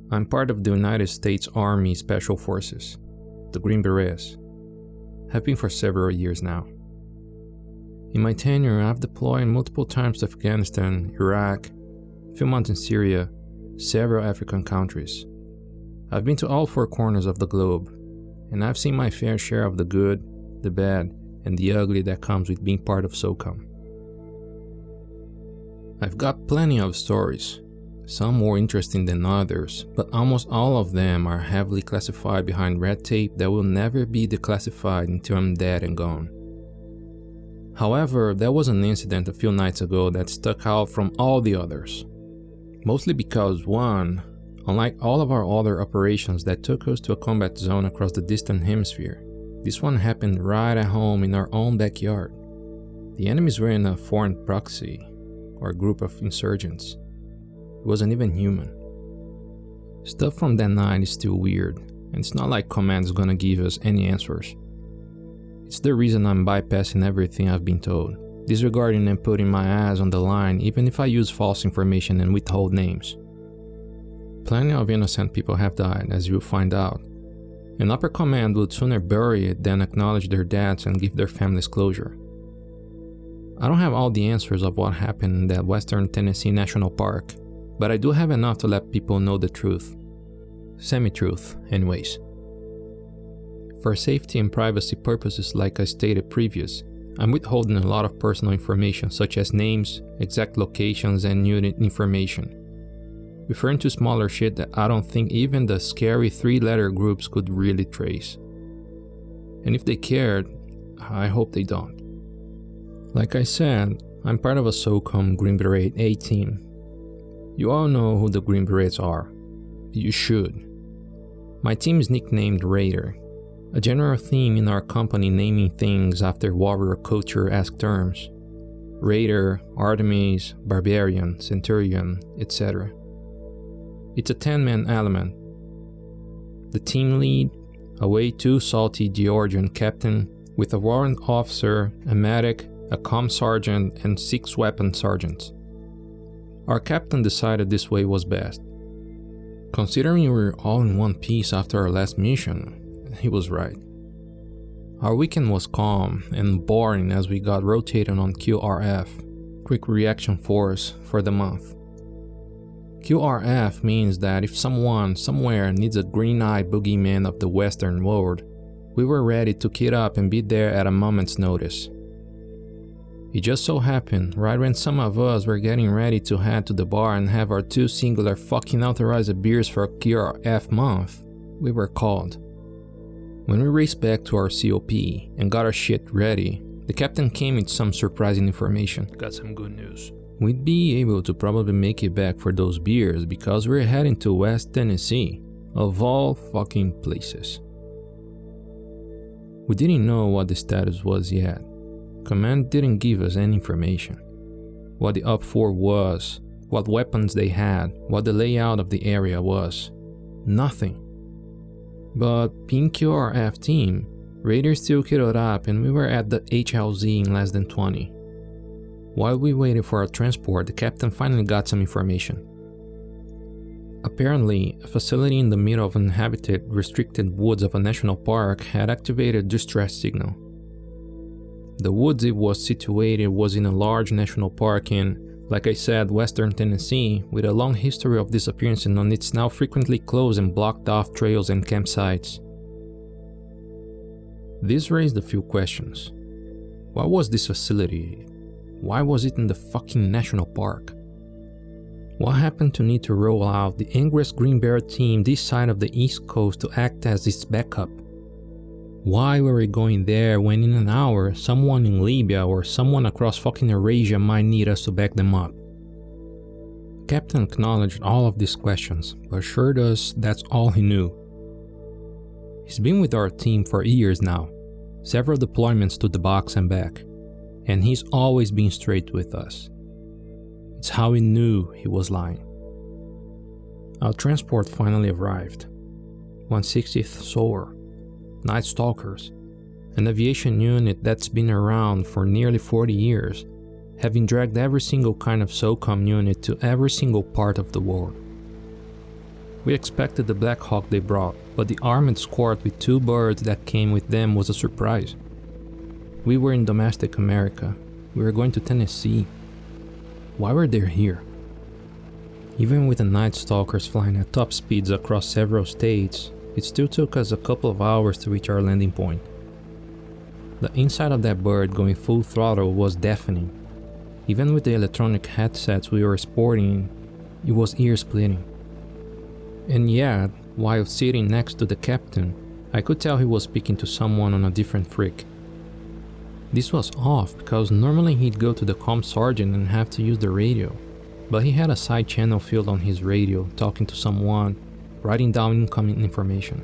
I'm part of the United States Army Special Forces, the Green Berets. Have been for several years now. In my tenure, I've deployed multiple times to Afghanistan, Iraq, a few months in Syria, several African countries. I've been to all four corners of the globe, and I've seen my fair share of the good, the bad, and the ugly that comes with being part of SOCOM. I've got plenty of stories, some more interesting than others, but almost all of them are heavily classified behind red tape that will never be declassified until I'm dead and gone. However, there was an incident a few nights ago that stuck out from all the others. Mostly because one, unlike all of our other operations that took us to a combat zone across the distant hemisphere, this one happened right at home in our own backyard. The enemies were in a foreign proxy, or group of insurgents. It wasn't even human. Stuff from that night is still weird, and it's not like command's gonna give us any answers. It's the reason I'm bypassing everything I've been told, disregarding and putting my ass on the line even if I use false information and withhold names. Plenty of innocent people have died, as you'll find out, and upper command would sooner bury it than acknowledge their deaths and give their families closure. I don't have all the answers of what happened in that Western Tennessee National Park, but I do have enough to let people know the truth. Semi-truth, anyways. For safety and privacy purposes, like I stated previous, I'm withholding a lot of personal information such as names, exact locations, and unit information. Referring to smaller shit that I don't think even the scary 3-letter groups could really trace. And if they cared, I hope they don't. Like I said, I'm part of a SOCOM Green Beret A-Team. You all know who the Green Berets are. You should. My team is nicknamed Raider, a general theme in our company naming things after warrior culture-esque terms. Raider, Artemis, Barbarian, Centurion, etc. It's a 10-man element. The team lead, a way too salty Georgian captain, with a warrant officer, a medic, a comm sergeant, and 6 weapon sergeants. Our captain decided this way was best. Considering we were all in one piece after our last mission, he was right. Our weekend was calm and boring as we got rotated on QRF, Quick Reaction Force, for the month. QRF means that if someone somewhere needs a green-eyed boogeyman of the Western world, we were ready to kit up and be there at a moment's notice. It just so happened, right when some of us were getting ready to head to the bar and have our 2 singular fucking authorized beers for QRF month, we were called. When we raced back to our COP and got our shit ready, the captain came with some surprising information. Got some good news. We'd be able to probably make it back for those beers because we're heading to West Tennessee, of all fucking places. We didn't know what the status was yet. Command didn't give us any information. What the up for was, what weapons they had, what the layout of the area was. Nothing. But being QRF team, Raiders still kitted up and we were at the HLZ in less than 20. While we waited for our transport, the captain finally got some information. Apparently, a facility in the middle of uninhabited, restricted woods of a national park had activated a distress signal. The woods it was situated was in a large national park in, like I said, Western Tennessee, with a long history of disappearances on its now frequently closed and blocked off trails and campsites. This raised a few questions. What was this facility? Why was it in the fucking national park? What happened to need to roll out the angriest Green Beret team this side of the East Coast to act as its backup? Why were we going there when in an hour someone in Libya or someone across fucking Eurasia might need us to back them up? Captain acknowledged all of these questions, but assured us that's all he knew. He's been with our team for years now, several deployments to the box and back, and he's always been straight with us. It's how we knew he was lying. Our transport finally arrived. 160th SOAR, Night Stalkers, an aviation unit that's been around for nearly 40 years, having dragged every single kind of SOCOM unit to every single part of the world. We expected the Black Hawk they brought, but the armed squad with 2 birds that came with them was a surprise. We were in domestic America. We were going to Tennessee. Why were they here? Even with the Night Stalkers flying at top speeds across several states, it still took us a couple of hours to reach our landing point. The inside of that bird going full throttle was deafening. Even with the electronic headsets we were sporting, it was ear-splitting. And yet, while sitting next to the captain, I could tell he was speaking to someone on a different freak. This was off because normally he'd go to the comm sergeant and have to use the radio, but he had a side channel field on his radio talking to someone, writing down incoming information.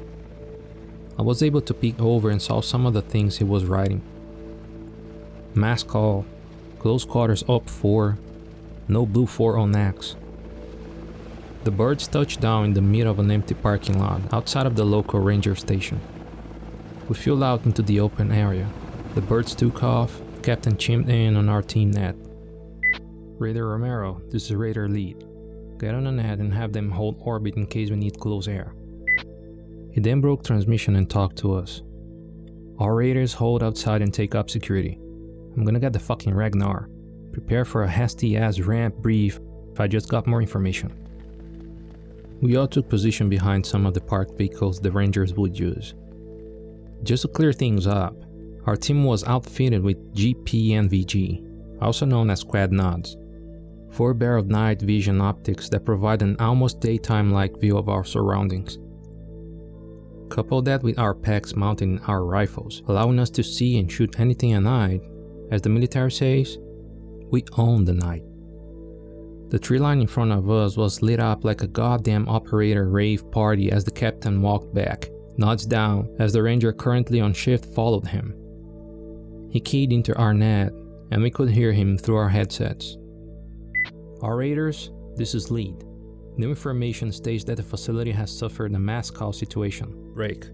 I was able to peek over and saw some of the things he was writing. Mass call, close quarters up 4, no blue 4 on X. The birds touched down in the middle of an empty parking lot outside of the local ranger station. We flew out into the open area. The birds took off, the captain chimed in on our team net. Raider Romero, this is Raider Lead. Get on the net and have them hold orbit in case we need close air. He then broke transmission and talked to us. All Raiders hold outside and take up security. I'm gonna get the fucking Ragnar. Prepare for a hasty ass ramp brief if I just got more information. We all took position behind some of the parked vehicles the Rangers would use. Just to clear things up, our team was outfitted with GPNVG, also known as quad nods, 4-barreled night vision optics that provide an almost daytime-like view of our surroundings. Couple that with our packs mounted in our rifles, allowing us to see and shoot anything at night, as the military says, we own the night. The tree line in front of us was lit up like a goddamn operator rave party as the captain walked back, nods down as the ranger currently on shift followed him. He keyed into our net, and we could hear him through our headsets. All Raiders, this is Lead. New information states that the facility has suffered a mass call situation. Break.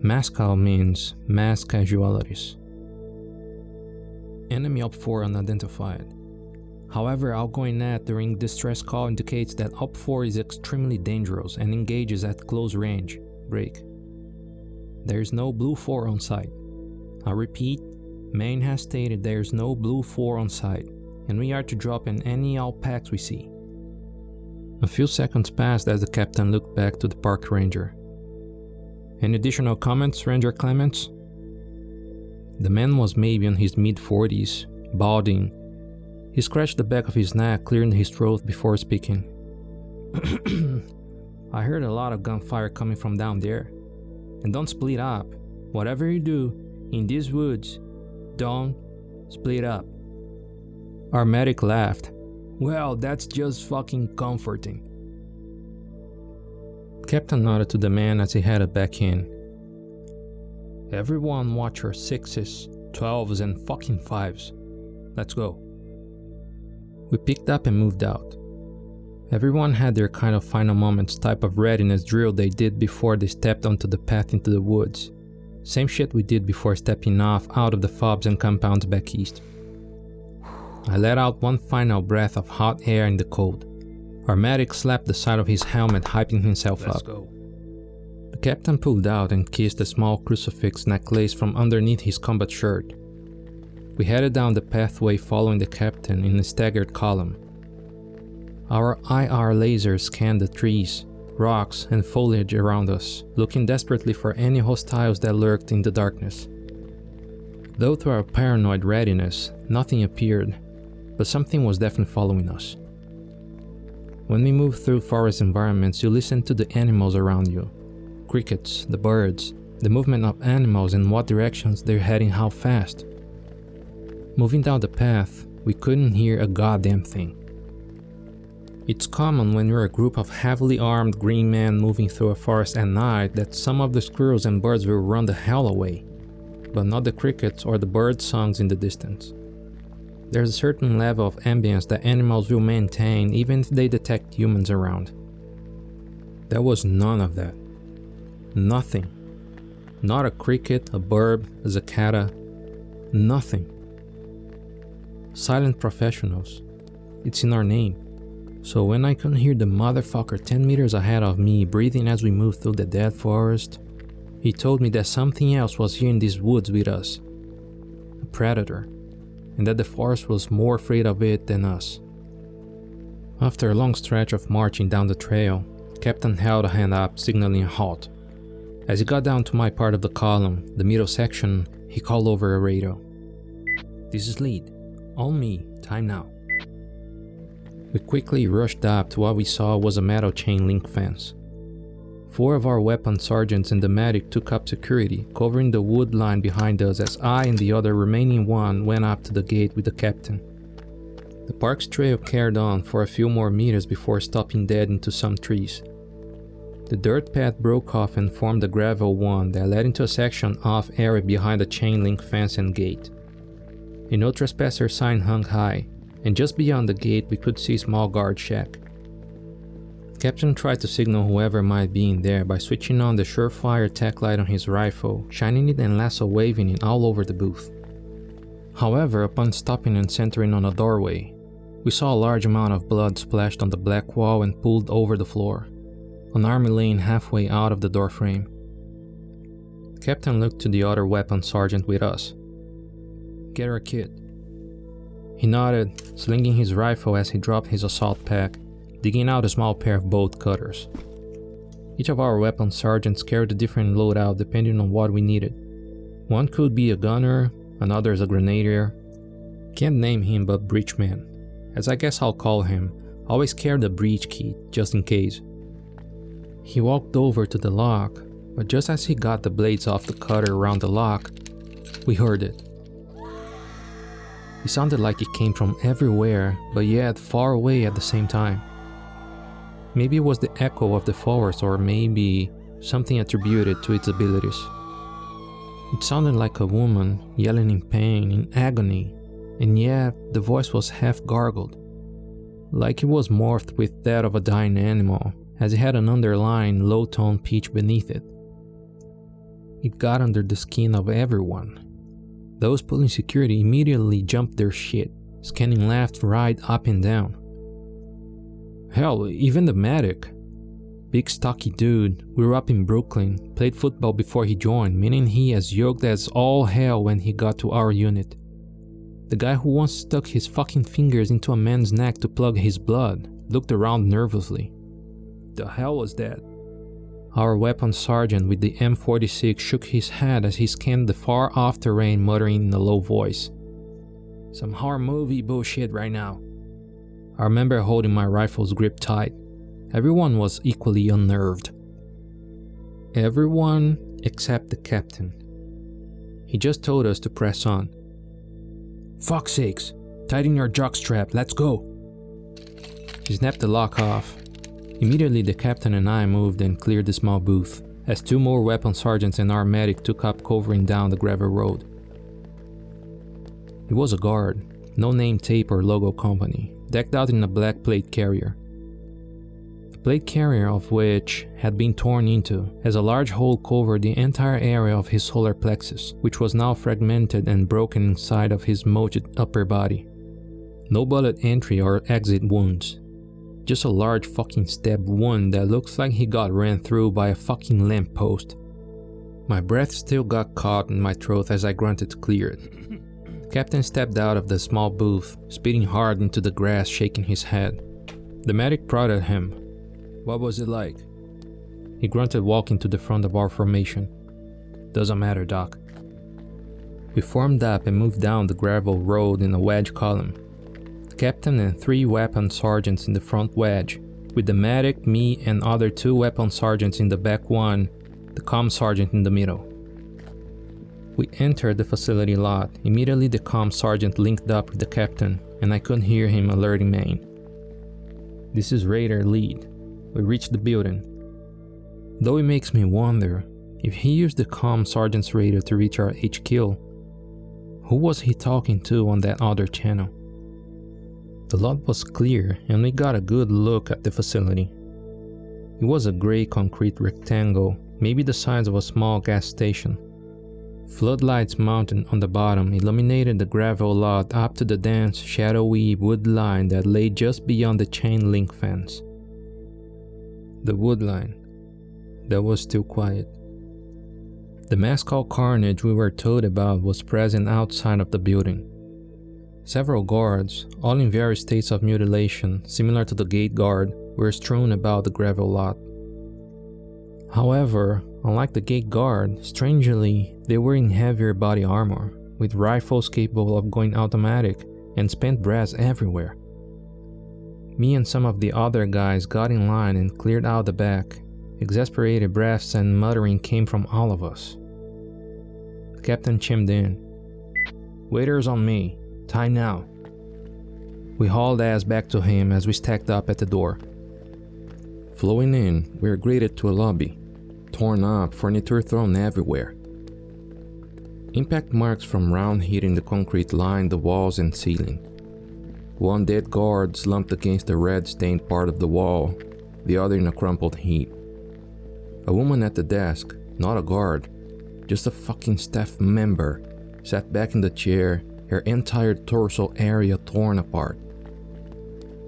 Mass call means mass casualties. Enemy Op 4 unidentified. However, outgoing net during distress call indicates that Op 4 is extremely dangerous and engages at close range. Break. There is no blue 4 on site. I repeat, Maine has stated there is no blue 4 on site, and we are to drop in any all packs we see. A few seconds passed as the captain looked back to the park ranger. Any additional comments, Ranger Clements? The man was maybe in his mid-40s, balding. He scratched the back of his neck, clearing his throat before speaking. I heard a lot of gunfire coming from down there. And don't split up. Whatever you do, in these woods, don't split up. Our medic laughed. Well, that's just fucking comforting. Captain nodded to the man as he headed back in. Everyone watch your 6s, 12s, and fucking 5s. Let's go. We picked up and moved out. Everyone had their kind of final moments type of readiness drill they did before they stepped onto the path into the woods. Same shit we did before stepping off out of the fobs and compounds back east. I let out one final breath of hot air in the cold. Our medic slapped the side of his helmet, hyping himself up. Let's go. The captain pulled out and kissed a small crucifix necklace from underneath his combat shirt. We headed down the pathway following the captain in a staggered column. Our IR lasers scanned the trees, rocks, and foliage around us, looking desperately for any hostiles that lurked in the darkness. Though to our paranoid readiness, nothing appeared, but something was definitely following us. When we move through forest environments, you listen to the animals around you. Crickets, the birds, the movement of animals and what directions they're heading how fast. Moving down the path, we couldn't hear a goddamn thing. It's common when you're a group of heavily armed green men moving through a forest at night that some of the squirrels and birds will run the hell away, but not the crickets or the bird songs in the distance. There's a certain level of ambience that animals will maintain even if they detect humans around. There was none of that. Nothing. Not a cricket, a bird, a cicada. Nothing. Silent professionals. It's in our name. So when I couldn't hear the motherfucker 10 meters ahead of me breathing as we moved through the dead forest, he told me that something else was here in these woods with us. A predator, and that the forest was more afraid of it than us. After a long stretch of marching down the trail, Captain held a hand up, signaling a halt. As he got down to my part of the column, the middle section, he called over a radio. "This is lead. On me. Time now." We quickly rushed up to what we saw was a metal chain link fence. 4 of our weapon sergeants and the medic took up security, covering the wood line behind us as I and the other remaining one went up to the gate with the captain. The park's trail carried on for a few more meters before stopping dead into some trees. The dirt path broke off and formed a gravel one that led into a section off area behind the chain link fence and gate. A no trespasser sign hung high, and just beyond the gate we could see a small guard shack. Captain tried to signal whoever might be in there by switching on the surefire tack light on his rifle, shining it and lasso waving it all over the booth. However, upon stopping and centering on a doorway, we saw a large amount of blood splashed on the black wall and pooled over the floor, an arm laying halfway out of the doorframe. Captain looked to the other weapon sergeant with us. "Get our kit." He nodded, slinging his rifle as he dropped his assault pack, digging out a small pair of bolt cutters. Each of our weapon sergeants carried a different loadout depending on what we needed. One could be a gunner, another is a grenadier. Can't name him but Breachman, as I guess I'll call him. Always carried a breach key, just in case. He walked over to the lock, but just as he got the blades off the cutter around the lock, we heard it. It sounded like it came from everywhere, but yet far away at the same time. Maybe it was the echo of the forest, or maybe something attributed to its abilities. It sounded like a woman yelling in pain, in agony, and yet the voice was half gargled, like it was morphed with that of a dying animal, as it had an underlying low-tone pitch beneath it. It got under the skin of everyone. Those pulling security immediately jumped their shit, scanning left, right, up and down. Hell, even the medic. Big stocky dude, grew up in Brooklyn, played football before he joined, meaning he as yoked as all hell when he got to our unit. The guy who once stuck his fucking fingers into a man's neck to plug his blood, looked around nervously. The hell was that? Our weapon sergeant with the M46 shook his head as he scanned the far-off terrain, muttering in a low voice. Some horror movie bullshit right now. I remember holding my rifle's grip tight. Everyone was equally unnerved. Everyone except the captain. He just told us to press on. "Fuck's sakes, tighten your jockstrap, let's go." He snapped the lock off. Immediately the captain and I moved and cleared the small booth, as 2 more weapon sergeants and our medic took up covering down the gravel road. He was a guard, no name tape or logo company, decked out in a black plate carrier. The plate carrier of which had been torn into, as a large hole covered the entire area of his solar plexus, which was now fragmented and broken inside of his molded upper body. No bullet entry or exit wounds. Just a large fucking stab wound that looks like he got ran through by a fucking lamppost. My breath still got caught in my throat as I grunted to clear it. The captain stepped out of the small booth, spitting hard into the grass, shaking his head. The medic prodded him. "What was it like?" He grunted, walking to the front of our formation. "Doesn't matter, Doc." We formed up and moved down the gravel road in a wedge column. Captain and 3 weapon sergeants in the front wedge, with the medic, me, and other 2 weapon sergeants in the back one, the comm sergeant in the middle. We entered the facility lot. Immediately the comm sergeant linked up with the captain, and I could hear him alerting Maine. "This is Raider Lead. We reached the building." Though it makes me wonder, if he used the comm sergeant's radio to reach our HQ, who was he talking to on that other channel? The lot was clear, and we got a good look at the facility. It was a gray concrete rectangle, maybe the size of a small gas station. Floodlights mounted on the bottom illuminated the gravel lot up to the dense, shadowy wood line that lay just beyond the chain link fence. The wood line that was still quiet. The mass called carnage we were told about was present outside of the building. Several guards, all in various states of mutilation, similar to the gate guard, were strewn about the gravel lot. However, unlike the gate guard, strangely, they were in heavier body armor, with rifles capable of going automatic and spent brass everywhere. Me and some of the other guys got in line and cleared out the back. Exasperated breaths and muttering came from all of us. The captain chimed in. "Waiters on me. Time now." We hauled ass back to him as we stacked up at the door. Flowing in, we were greeted to a lobby. Torn up, furniture thrown everywhere. Impact marks from round hitting the concrete lined the walls and ceiling. One dead guard slumped against the red-stained part of the wall, the other in a crumpled heap. A woman at the desk, not a guard, just a fucking staff member, sat back in the chair, her entire torso area torn apart.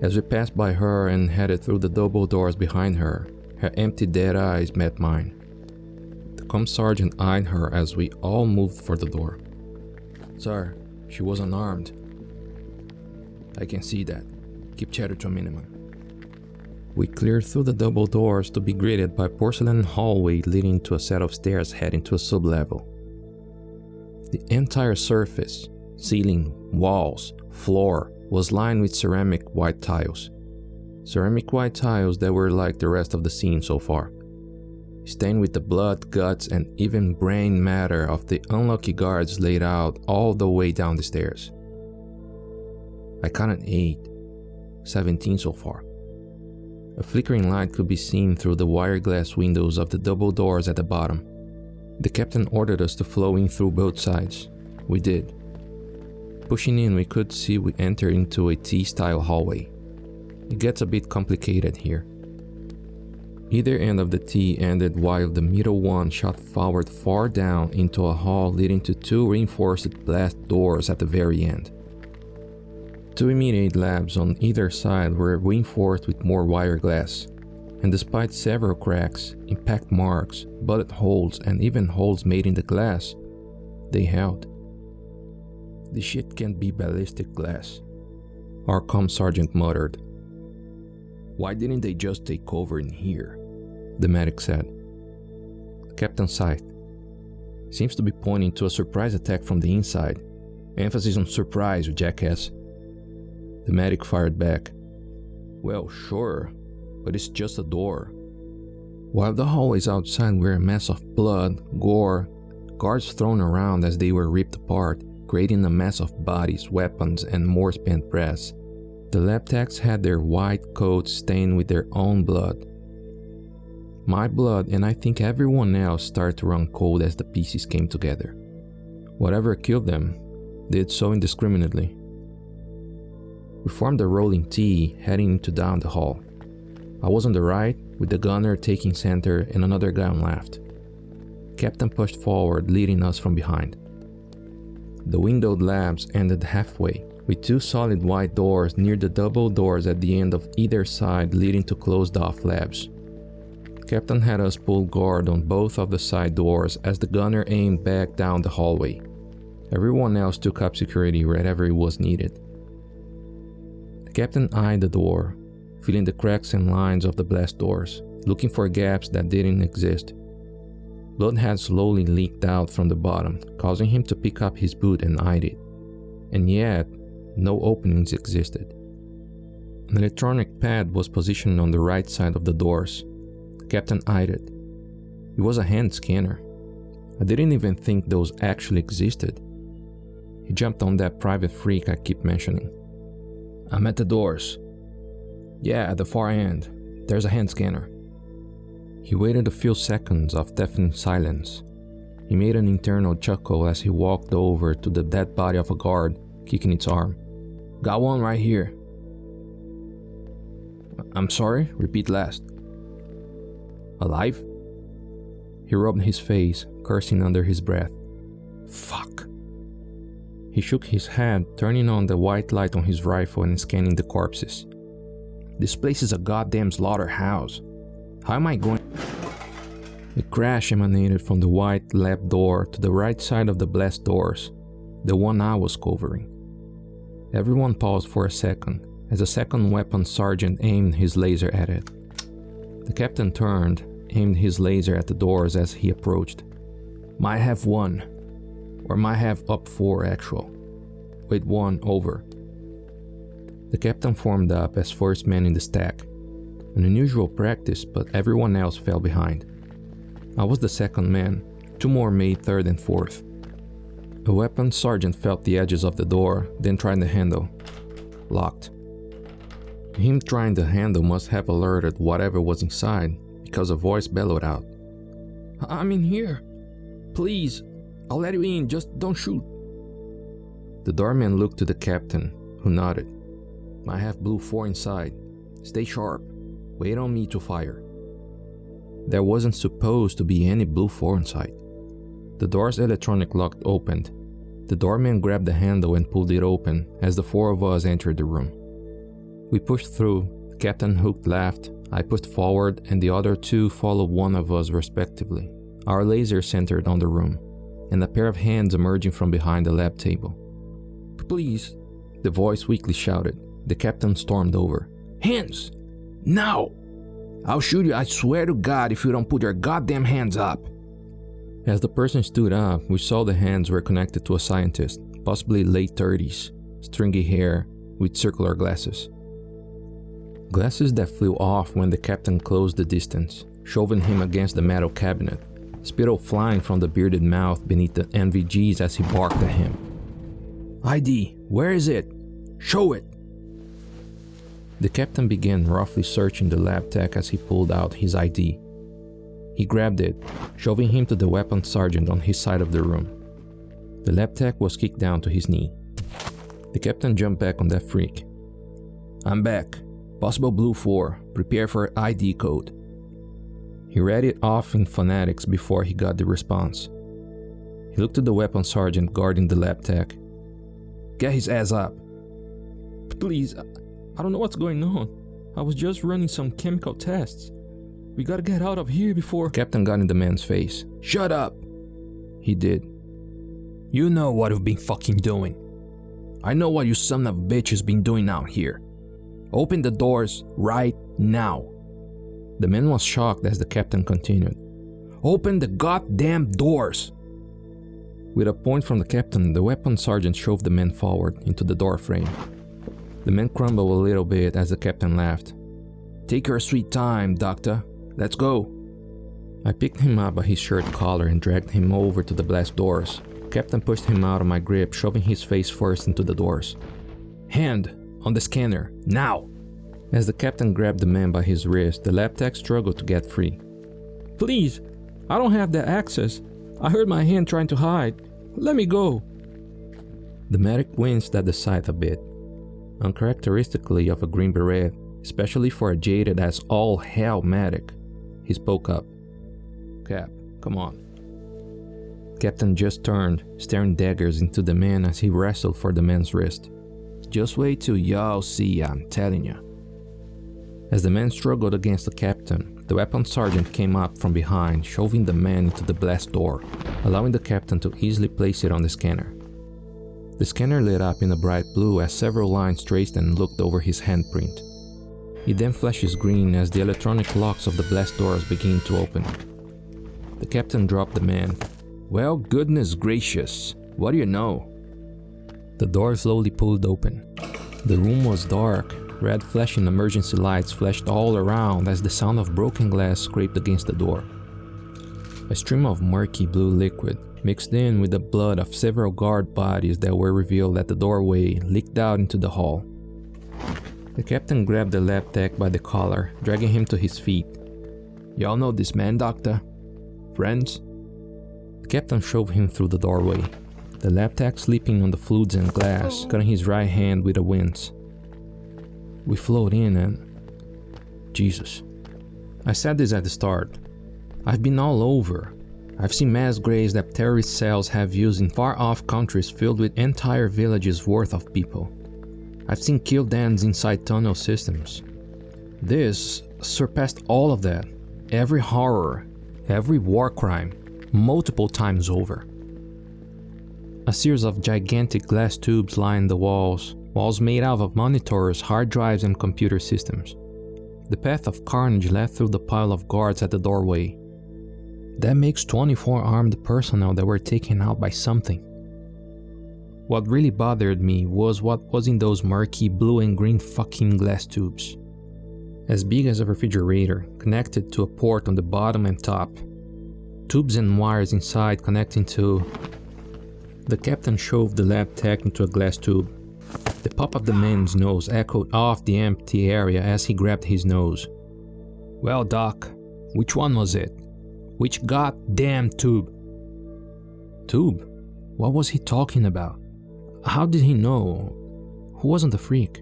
As we passed by her and headed through the double doors behind her, her empty dead eyes met mine. The comm sergeant eyed her as we all moved for the door. "Sir, she was unarmed." "I can see that. Keep chatter to a minimum." We cleared through the double doors to be greeted by a porcelain hallway leading to a set of stairs heading to a sublevel. The entire surface, ceiling, walls, floor, was lined with ceramic white tiles. Ceramic white tiles that were like the rest of the scene so far, stained with the blood, guts, and even brain matter of the unlucky guards laid out all the way down the stairs. I counted 8, 17 so far. A flickering light could be seen through the wire glass windows of the double doors at the bottom. The captain ordered us to flow in through both sides. We did. Pushing in, we could see we entered into a T-style hallway. It gets a bit complicated here. Either end of the T ended while the middle one shot forward far down into a hall leading to 2 reinforced blast doors at the very end. 2 immediate labs on either side were reinforced with more wire glass, and despite several cracks, impact marks, bullet holes, and even holes made in the glass, they held. "This shit can't be ballistic glass," our comm sergeant muttered. "Why didn't they just take cover in here?" the medic said. The captain sighed. "Seems to be pointing to a surprise attack from the inside. Emphasis on surprise, you jackass." The medic fired back. "Well, sure, but it's just a door." While the hallways outside were a mess of blood, gore, guards thrown around as they were ripped apart, creating a mess of bodies, weapons, and more spent brass, the lab techs had their white coats stained with their own blood. My blood, and I think everyone else, started to run cold as the pieces came together. Whatever killed them did so indiscriminately. We formed a rolling T, heading into down the hall. I was on the right, with the gunner taking center and another guy on left. Captain pushed forward, leading us from behind. The windowed labs ended halfway, with 2 solid white doors near the double doors at the end of either side leading to closed-off labs. Captain had us pull guard on both of the side doors as the gunner aimed back down the hallway. Everyone else took up security wherever it was needed. The captain eyed the door, feeling the cracks and lines of the blast doors, looking for gaps that didn't exist. Blood had slowly leaked out from the bottom, causing him to pick up his boot and eye it. And yet, no openings existed. An electronic pad was positioned on the right side of the doors. The captain eyed it. It was a hand scanner. I didn't even think those actually existed. He jumped on that private freak I keep mentioning. "I'm at the doors." "Yeah, at the far end. There's a hand scanner." He waited a few seconds of deafening silence. He made an internal chuckle as he walked over to the dead body of a guard, kicking its arm. "Got one right here." "I'm sorry, repeat last." "Alive?" He rubbed his face, cursing under his breath. Fuck. He shook his head, turning on the white light on his rifle and scanning the corpses. This place is a goddamn slaughterhouse. How am I going? A crash emanated from the white lab door to the right side of the blast doors, the one I was covering. Everyone paused for a second as a second weapons sergeant aimed his laser at it. The captain turned, aimed his laser at the doors as he approached. Might have one, or might have up 4 actual. With 1 over. The captain formed up as first man in the stack. An unusual practice, but everyone else fell behind. I was the second man, 2 more made third and fourth. A weapons sergeant felt the edges of the door, then tried the handle. Locked. Him trying the handle must have alerted whatever was inside, because a voice bellowed out. I'm in here. Please, I'll let you in, just don't shoot. The doorman looked to the captain, who nodded. I have blue 4 inside. Stay sharp. Wait on me to fire. There wasn't supposed to be any blue 4 inside. The door's electronic lock opened. The doorman grabbed the handle and pulled it open as the 4 of us entered the room. We pushed through. The captain hooked left, I pushed forward, and the other 2 followed one of us respectively. Our laser centered on the room, and a pair of hands emerging from behind the lab table. Please, the voice weakly shouted. The captain stormed over. Hands! Now! I'll shoot you, I swear to God, if you don't put your goddamn hands up! As the person stood up, we saw the hands were connected to a scientist, possibly late 30s, stringy hair, with circular glasses. Glasses that flew off when the captain closed the distance, shoving him against the metal cabinet, spittle flying from the bearded mouth beneath the NVGs as he barked at him. ID, where is it? Show it! The captain began roughly searching the lab tech as he pulled out his ID. He grabbed it, shoving him to the weapons sergeant on his side of the room. The lab tech was kicked down to his knee. The captain jumped back on that freak. I'm back. Possible blue 4. Prepare for ID code. He read it off in phonetics before he got the response. He looked to the weapons sergeant guarding the lab tech. Get his ass up. Please, I don't know what's going on. I was just running some chemical tests. We gotta get out of here before... Captain got in the man's face. Shut up! He did. You know what you've been fucking doing. I know what you son of a bitch has been doing out here. Open the doors right now. The man was shocked as the captain continued. Open the goddamn doors! With a point from the captain, the weapons sergeant shoved the man forward into the door frame. The man crumbled a little bit as the captain laughed. Take your sweet time, doctor. Let's go. I picked him up by his shirt collar and dragged him over to the blast doors. Captain pushed him out of my grip, shoving his face first into the doors. Hand on the scanner, now! As the captain grabbed the man by his wrist, the lab tech struggled to get free. Please, I don't have that access. I hurt my hand trying to hide. Let me go. The medic winced at the sight a bit. Uncharacteristically of a Green Beret, especially for a jaded as all hell medic, he spoke up. Cap, come on. Captain just turned, staring daggers into the man as he wrestled for the man's wrist. Just wait till y'all see, I'm telling you. As the man struggled against the captain, the weapons sergeant came up from behind, shoving the man into the blast door, allowing the captain to easily place it on the scanner. The scanner lit up in a bright blue as several lines traced and looked over his handprint. It then flashes green as the electronic locks of the blast doors begin to open. The captain dropped the man. Well, goodness gracious, what do you know? The door slowly pulled open. The room was dark. Red flashing emergency lights flashed all around as the sound of broken glass scraped against the door. A stream of murky blue liquid, mixed in with the blood of several guard bodies that were revealed at the doorway, leaked out into the hall. The captain grabbed the lab tech by the collar, dragging him to his feet. Y'all know this man, doctor? Friends? The captain shoved him through the doorway, the lab tech sleeping on the fluids and glass, cutting his right hand with a wince. We flowed in and... Jesus. I said this at the start. I've been all over. I've seen mass graves that terrorist cells have used in far-off countries filled with entire villages worth of people. I've seen kill dens inside tunnel systems. This surpassed all of that. Every horror, every war crime, multiple times over. A series of gigantic glass tubes lined the walls made out of monitors, hard drives, and computer systems. The path of carnage led through the pile of guards at the doorway. That makes 24 armed personnel that were taken out by something. What really bothered me was what was in those murky blue and green fucking glass tubes. As big as a refrigerator, connected to a port on the bottom and top. Tubes and wires inside connecting to... The captain shoved the lab tech into a glass tube. The pop of the man's nose echoed off the empty area as he grabbed his nose. Well, Doc, which one was it? Which goddamn tube? Tube? What was he talking about? How did he know? Who wasn't the freak?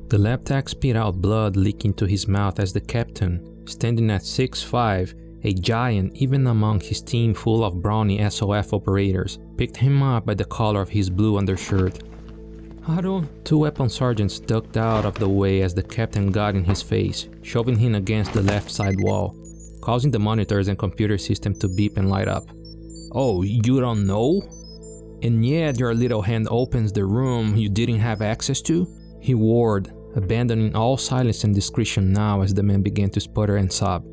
The lab tech spit out blood leaking to his mouth as the captain, standing at 6'5", a giant even among his team full of brawny SOF operators, picked him up by the collar of his blue undershirt. Two weapon sergeants ducked out of the way as the captain got in his face, shoving him against the left side wall, causing the monitors and computer system to beep and light up. Oh, you don't know? And yet your little hand opens the room you didn't have access to? He roared, abandoning all silence and discretion now as the man began to sputter and sob.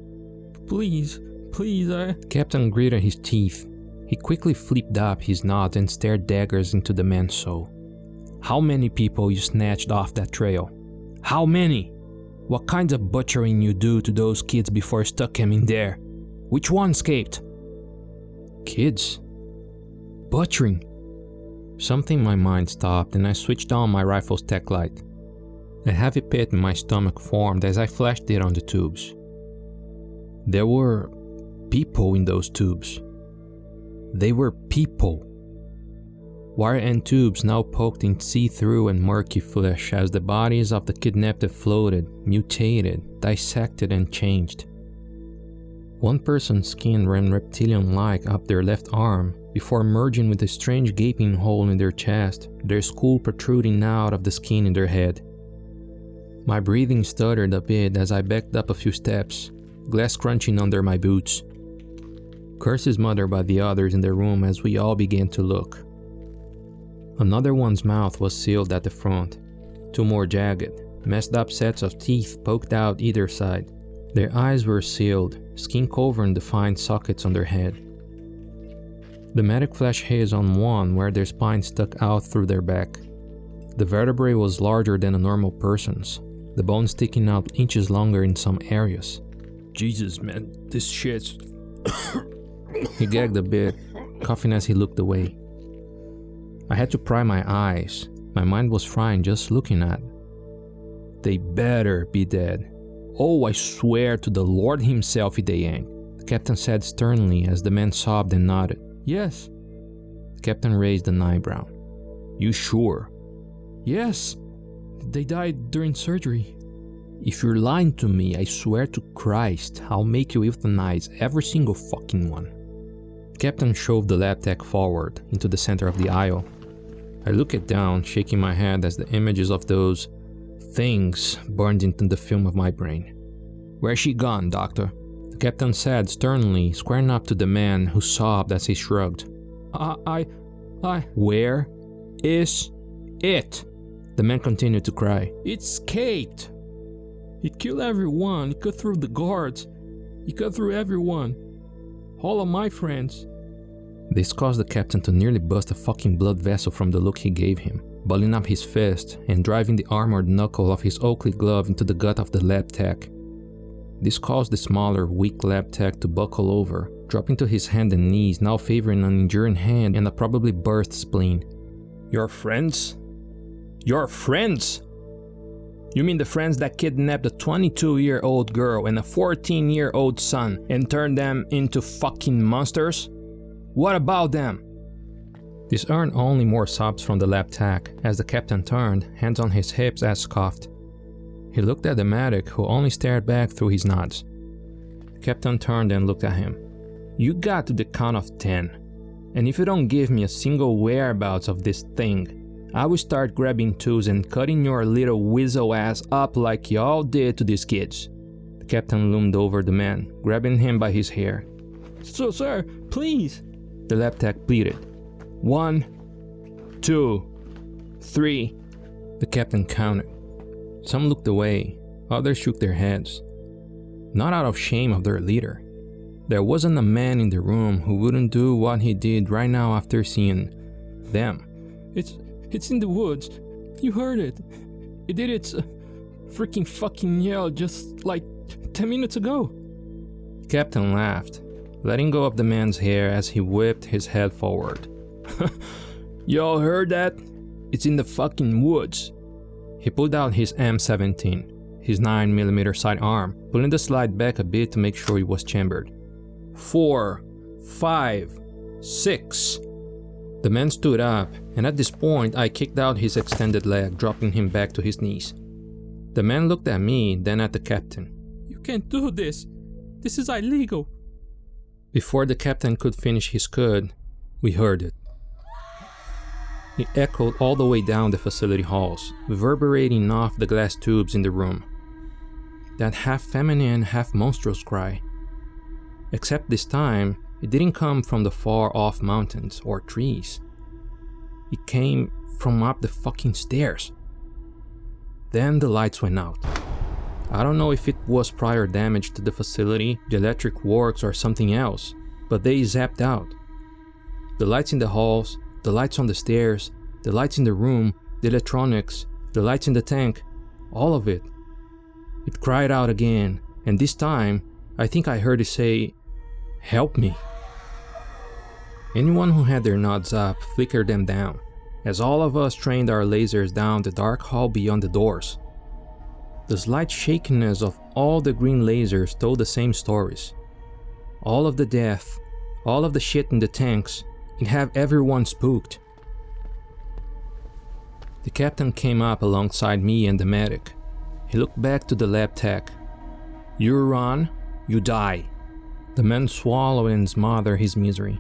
Please, The captain gritted his teeth. He quickly flipped up his nods and stared daggers into the man's soul. How many people you snatched off that trail? How many? What kinds of butchering you do to those kids before you stuck him in there? Which one escaped? Kids? Butchering? Something in my mind stopped and I switched on my rifle's tech light. A heavy pit in my stomach formed as I flashed it on the tubes. There were people in those tubes. They were people. Wire and tubes now poked in see-through and murky flesh as the bodies of the kidnapped floated, mutated, dissected and changed. One person's skin ran reptilian-like up their left arm before merging with a strange gaping hole in their chest, their skull protruding out of the skin in their head. My breathing stuttered a bit as I backed up a few steps, glass crunching under my boots. Curses muttered by the others in the room as we all began to look. Another one's mouth was sealed at the front. Two more jagged, messed up sets of teeth poked out either side. Their eyes were sealed, skin covering defined sockets on their head. The medic flash haze on one where their spine stuck out through their back. The vertebrae was larger than a normal person's, the bone sticking out inches longer in some areas. Jesus, man, this shit's... He gagged a bit, coughing as he looked away. I had to pry my eyes. My mind was frying just looking at. They better be dead. Oh, I swear to the Lord himself if they ain't, the captain said sternly as the man sobbed and nodded. Yes. The captain raised an eyebrow. You sure? Yes. They died during surgery. If you're lying to me, I swear to Christ, I'll make you euthanize every single fucking one. The captain shoved the lab tech forward into the center of the aisle. I looked down, shaking my head as the images of those things burned into the film of my brain. Where's she gone, doctor? The captain said sternly, squaring up to the man who sobbed as he shrugged. Where is it? The man continued to cry. It's Kate. It killed everyone. It cut through the guards. It cut through everyone. All of my friends. This caused the captain to nearly bust a fucking blood vessel from the look he gave him, balling up his fist and driving the armored knuckle of his Oakley glove into the gut of the lab tech. This caused the smaller, weak lab tech to buckle over, dropping to his hand and knees, now favoring an enduring hand and a probably burst spleen. Your friends? Your friends? You mean the friends that kidnapped a 22-year-old girl and a 14-year-old son and turned them into fucking monsters? What about them? This earned only more sobs from the lab tech as the captain turned, hands on his hips as scoffed. He looked at the medic who only stared back through his nods. The captain turned and looked at him. You got to the count of 10. And if you don't give me a single whereabouts of this thing, I will start grabbing tools and cutting your little weasel ass up like y'all did to these kids. The captain loomed over the man, grabbing him by his hair. So, sir, please, the lab tech pleaded. 1, 2, 3. The captain counted. Some looked away, others shook their heads. Not out of shame of their leader. There wasn't a man in the room who wouldn't do what he did right now after seeing them. It's in the woods. You heard it. It did its freaking fucking yell just like 10 minutes ago. The captain laughed, letting go of the man's hair as he whipped his head forward. Y'all heard that? It's in the fucking woods. He pulled out his M17, his 9mm sidearm, pulling the slide back a bit to make sure it was chambered. 4, 5, 6. The man stood up, and at this point I kicked out his extended leg, dropping him back to his knees. The man looked at me, then at the captain. You can't do this. This is illegal. Before the captain could finish his code, we heard it. It echoed all the way down the facility halls, reverberating off the glass tubes in the room. That half feminine, half monstrous cry. Except this time, it didn't come from the far-off mountains or trees. It came from up the fucking stairs. Then the lights went out. I don't know if it was prior damage to the facility, the electric works, or something else, but they zapped out. The lights in the halls, the lights on the stairs, the lights in the room, the electronics, the lights in the tank, all of it. It cried out again, and this time, I think I heard it say, "Help me." Anyone who had their nods up flickered them down, as all of us trained our lasers down the dark hall beyond the doors. The slight shakiness of all the green lasers told the same stories. All of the death, all of the shit in the tanks, it had everyone spooked. The captain came up alongside me and the medic. He looked back to the lab tech. "You run, you die." The man swallowed and smothered his misery.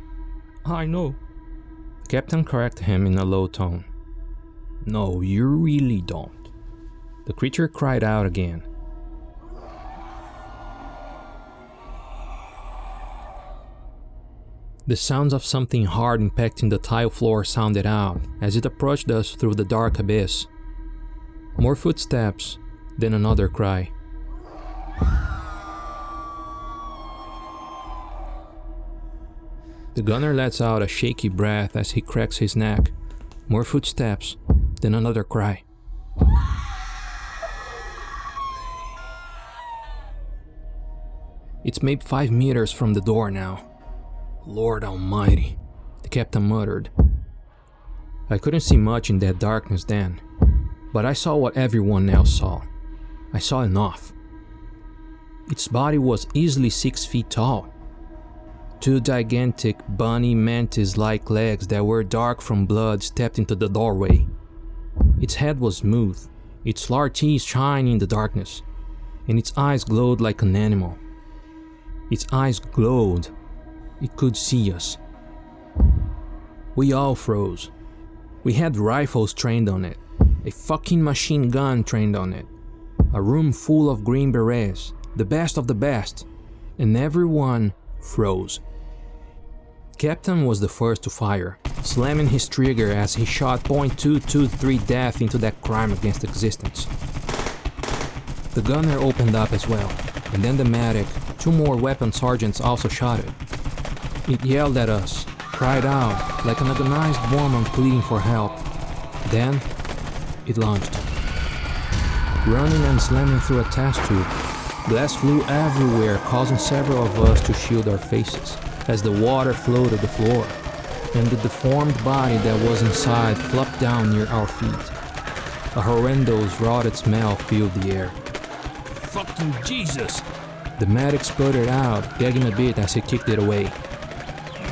"I know." The captain corrected him in a low tone. "No, you really don't." The creature cried out again. The sounds of something hard impacting the tile floor sounded out as it approached us through the dark abyss. More footsteps, then another cry. The gunner lets out a shaky breath as he cracks his neck. More footsteps, then another cry. It's maybe 5 meters from the door now. Lord Almighty, the captain muttered. I couldn't see much in that darkness then, but I saw what everyone else saw. I saw enough. Its body was easily 6 feet tall. 2 gigantic bunny mantis-like legs that were dark from blood stepped into the doorway. Its head was smooth, its large teeth shining in the darkness, and its eyes glowed like an animal. Its eyes glowed. It could see us. We all froze. We had rifles trained on it, a fucking machine gun trained on it, a room full of Green Berets, the best of the best, and everyone froze. Captain was the first to fire, slamming his trigger as he shot .223 death into that crime against existence. The gunner opened up as well, and then the medic, 2 more weapon sergeants also shot it. It yelled at us, cried out like an agonized woman pleading for help. Then, it launched. Running and slamming through a test tube, glass flew everywhere, causing several of us to shield our faces as the water flowed to the floor, and the deformed body that was inside flopped down near our feet. A horrendous, rotted smell filled the air. "Fucking Jesus!" The medic sputtered out, gagging a bit as he kicked it away.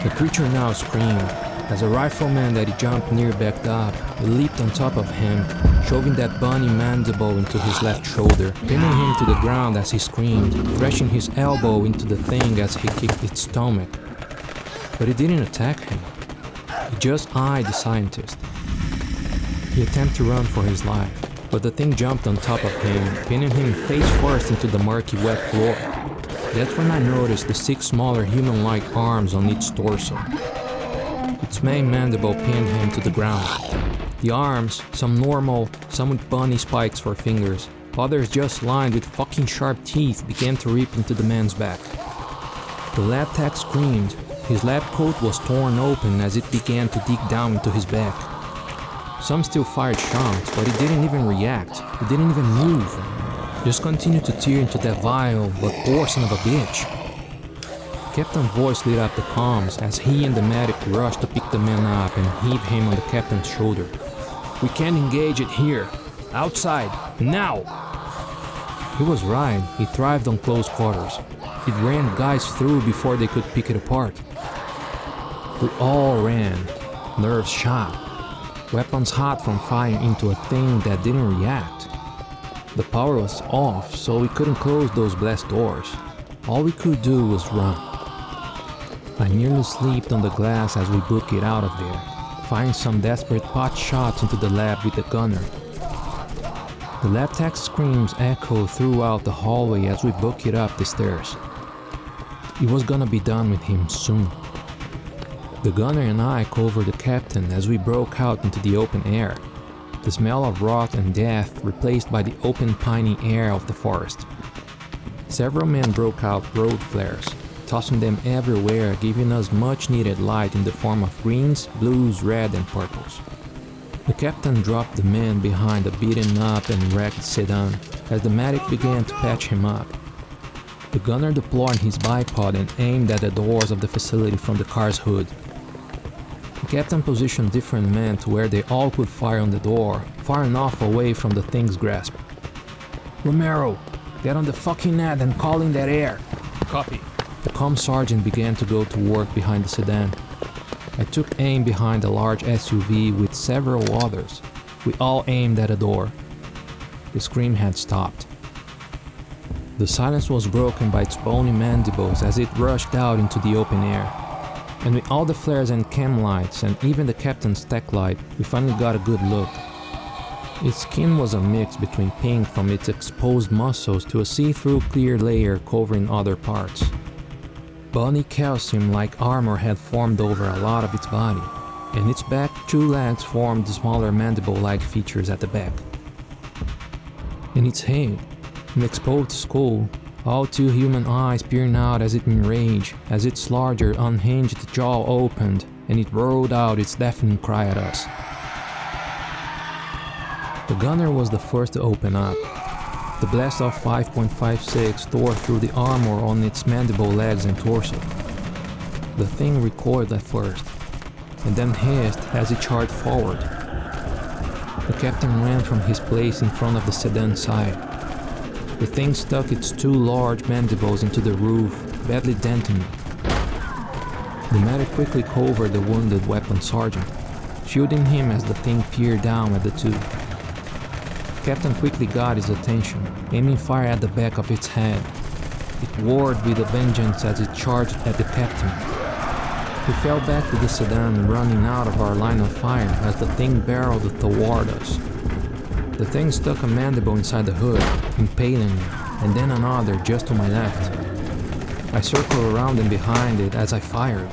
The creature now screamed, as a rifleman that he jumped near backed up, leaped on top of him, shoving that bunny mandible into his left shoulder, pinning him to the ground as he screamed, thrashing his elbow into the thing as he kicked its stomach, but it didn't attack him. It just eyed the scientist. He attempted to run for his life, but the thing jumped on top of him, pinning him face first into the murky wet floor. That's when I noticed the 6 smaller human-like arms on its torso. Its main mandible pinned him to the ground. The arms, some normal, some with bunny spikes for fingers, others just lined with fucking sharp teeth, began to rip into the man's back. The lab tech screamed. His lab coat was torn open as it began to dig down into his back. Some still fired shots, but it didn't even react. It didn't even move. Just continued to tear into that vile but poor son of a bitch. Captain's voice lit up the comms as he and the medic rushed to pick the man up and heave him on the captain's shoulder. "We can't engage it here. Outside. Now!" He was right. He thrived on close quarters. It ran guys through before they could pick it apart. We all ran, nerves shot, weapons hot from fire into a thing that didn't react. The power was off, so we couldn't close those blast doors. All we could do was run. I nearly slipped on the glass as we booked it out of there, firing some desperate pot shots into the lab with the gunner. The lab tech's screams echoed throughout the hallway as we booked it up the stairs. It was gonna be done with him soon. The gunner and I covered the captain as we broke out into the open air. The smell of rot and death replaced by the open piney air of the forest. Several men broke out road flares, tossing them everywhere, giving us much needed light in the form of greens, blues, red and purples. The captain dropped the man behind a beaten up and wrecked sedan as the medic began to patch him up. The gunner deployed his bipod and aimed at the doors of the facility from the car's hood. The captain positioned different men to where they all could fire on the door, far enough away from the thing's grasp. "Romero, get on the fucking net and call in that air." "Copy." The comm sergeant began to go to work behind the sedan. I took aim behind a large SUV with several others. We all aimed at a door. The scream had stopped. The silence was broken by its bony mandibles as it rushed out into the open air. And with all the flares and cam lights and even the captain's tech light, we finally got a good look. Its skin was a mix between pink from its exposed muscles to a see-through clear layer covering other parts. Bony calcium-like armor had formed over a lot of its body, and its back 2 legs formed the smaller mandible-like features at the back. In its head, an exposed skull, all 2 human eyes peering out as it enraged, as its larger, unhinged jaw opened, and it roared out its deafening cry at us. The gunner was the first to open up. The blast of 5.56 tore through the armor on its mandible legs and torso. The thing recoiled at first, and then hissed as it charged forward. The captain ran from his place in front of the sedan side. The thing stuck its 2 large mandibles into the roof, badly denting it. The medic quickly covered the wounded weapon sergeant, shielding him as the thing peered down at the 2. The captain quickly got his attention, aiming fire at the back of its head. It roared with a vengeance as it charged at the captain. We fell back to the sedan, running out of our line of fire as the thing barreled toward us. The thing stuck a mandible inside the hood, impaling me, and then another just to my left. I circled around and behind it as I fired.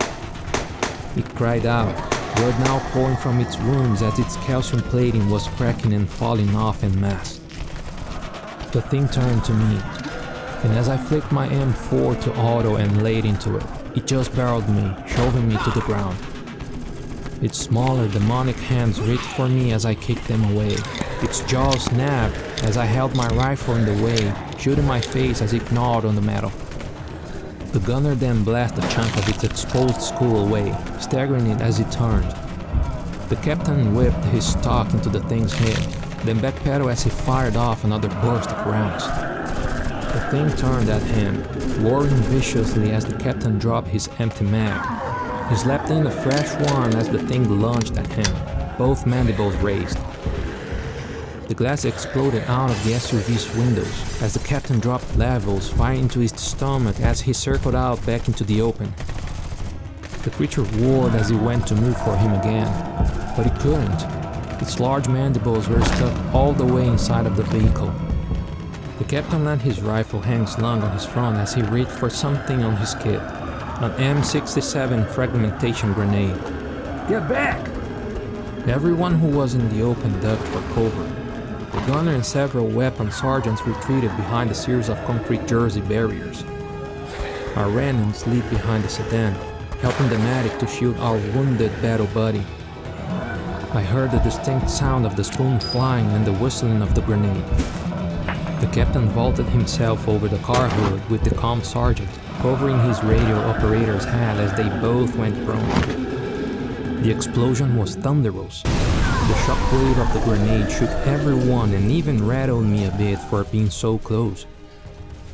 It cried out, blood now pouring from its wounds as its calcium plating was cracking and falling off en masse. The thing turned to me, and as I flicked my M4 to auto and laid into it, it just barreled me, shoving me to the ground. Its smaller demonic hands reached for me as I kicked them away. Its jaws snapped as I held my rifle in the way, shooting my face as it gnawed on the metal. The gunner then blasted a chunk of its exposed skull away, staggering it as it turned. The captain whipped his stock into the thing's head, then backpedaled as he fired off another burst of rounds. The thing turned at him, roaring viciously as the captain dropped his empty mag. He slapped in a fresh one as the thing lunged at him, both mandibles raised. The glass exploded out of the SUV's windows as the captain dropped levels, firing into his stomach as he circled out back into the open. The creature roared as he went to move for him again, but he couldn't. Its large mandibles were stuck all the way inside of the vehicle. The captain let his rifle hang slung on his front as he reached for something on his kit, an M67 fragmentation grenade. Get back! Everyone who was in the open ducked for cover. The gunner and several weapon sergeants retreated behind a series of concrete jersey barriers. I ran and slid behind the sedan, helping the medic to shield our wounded battle buddy. I heard the distinct sound of the spoon flying and the whistling of the grenade. The captain vaulted himself over the car hood with the comm sergeant, covering his radio operator's head as they both went prone. The explosion was thunderous. The shockwave of the grenade shook everyone and even rattled me a bit for being so close.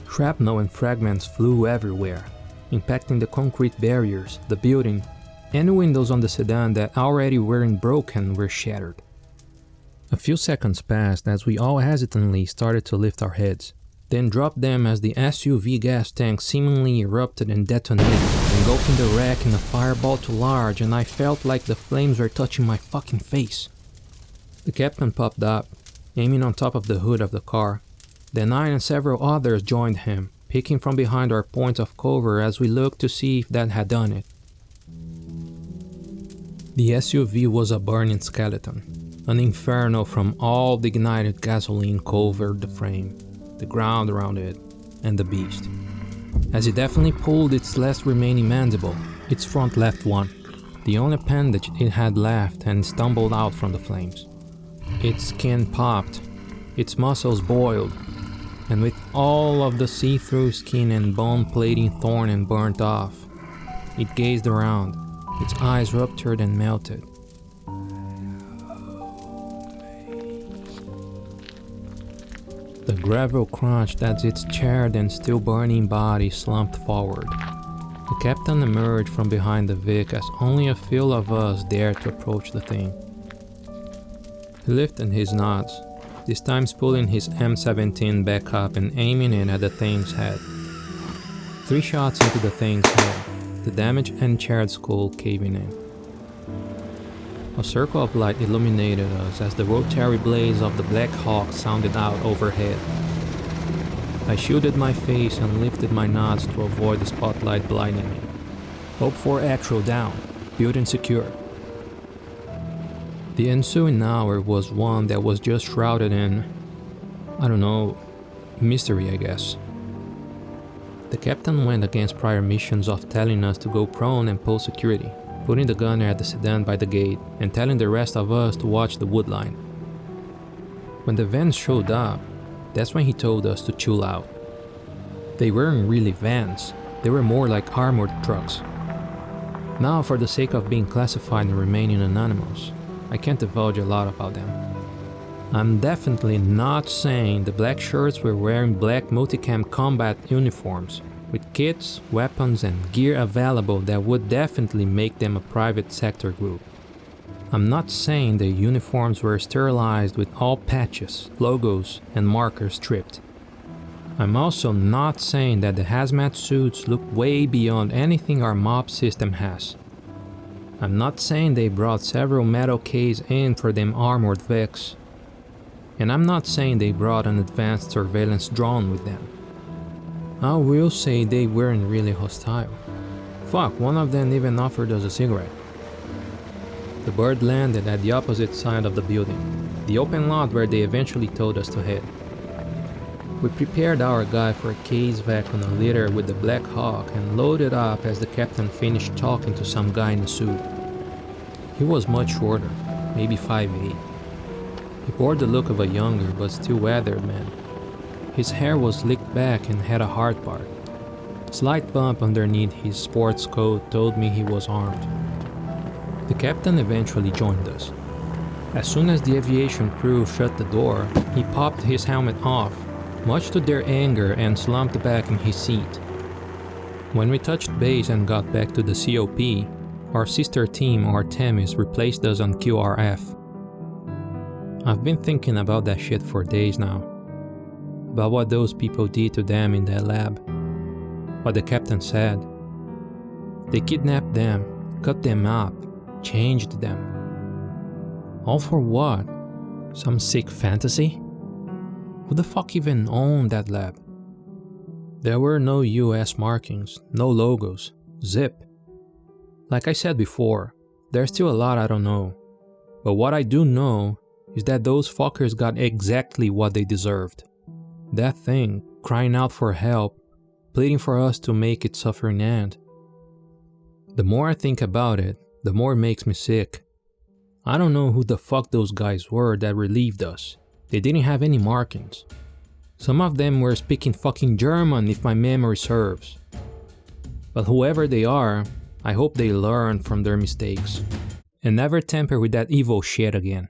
Shrapnel and fragments flew everywhere, impacting the concrete barriers, the building, and windows on the sedan that already weren't broken were shattered. A few seconds passed as we all hesitantly started to lift our heads, then dropped them as the SUV gas tank seemingly erupted and detonated, engulfing the wreck in a fireball too large, and I felt like the flames were touching my fucking face. The captain popped up, aiming on top of the hood of the car. Then I and several others joined him, peeking from behind our points of cover as we looked to see if that had done it. The SUV was a burning skeleton. An inferno from all the ignited gasoline covered the frame, the ground around it, and the beast. As it definitely pulled its last remaining mandible, its front left one, the only appendage it had left, and stumbled out from the flames. Its skin popped, its muscles boiled, and with all of the see-through skin and bone plating torn and burnt off, it gazed around, its eyes ruptured and melted. The gravel crunched as its charred and still burning body slumped forward. The captain emerged from behind the Vic as only a few of us dared to approach the thing. He lifted his nods, this time pulling his M17 back up and aiming it at the thing's head. 3 shots into the thing's head, the damaged and charred skull caving in. A circle of light illuminated us as the rotary blaze of the Black Hawk sounded out overhead. I shielded my face and lifted my nods to avoid the spotlight blinding me. Hope for actual down, building secure. The ensuing hour was one that was just shrouded in, mystery, I guess. The captain went against prior missions of telling us to go prone and pull security, putting the gunner at the sedan by the gate and telling the rest of us to watch the wood line. When the vans showed up, that's when he told us to chill out. They weren't really vans, they were more like armored trucks. Now, for the sake of being classified and remaining anonymous, I can't divulge a lot about them. I'm definitely not saying the black shirts were wearing black multicam combat uniforms, with kits, weapons, and gear available that would definitely make them a private sector group. I'm not saying the uniforms were sterilized with all patches, logos, and markers stripped. I'm also not saying that the hazmat suits look way beyond anything our mob system has. I'm not saying they brought several metal Ks in for them armored Vics. And I'm not saying they brought an advanced surveillance drone with them. I will say they weren't really hostile. Fuck, one of them even offered us a cigarette. The bird landed at the opposite side of the building, the open lot where they eventually told us to head. We prepared our guy for a case vac on a litter with the Black Hawk and loaded up as the captain finished talking to some guy in a suit. He was much shorter, maybe 5'8". He bore the look of a younger but still weathered man. His hair was slicked back and had a hard part. A slight bump underneath his sports coat told me he was armed. The captain eventually joined us. As soon as the aviation crew shut the door, he popped his helmet off, much to their anger, and slumped back in his seat. When we touched base and got back to the COP, our sister team Artemis replaced us on QRF. I've been thinking about that shit for days now. About what those people did to them in that lab. What the captain said. They kidnapped them, cut them up, changed them. All for what? Some sick fantasy? Who the fuck even owned that lab? There were no US markings, no logos, zip. Like I said before, there's still a lot I don't know. But what I do know is that those fuckers got exactly what they deserved. That thing, crying out for help, pleading for us to make its suffering end. The more I think about it, the more it makes me sick. I don't know who the fuck those guys were that relieved us. They didn't have any markings. Some of them were speaking fucking German if my memory serves. But whoever they are, I hope they learn from their mistakes and never tamper with that evil shit again.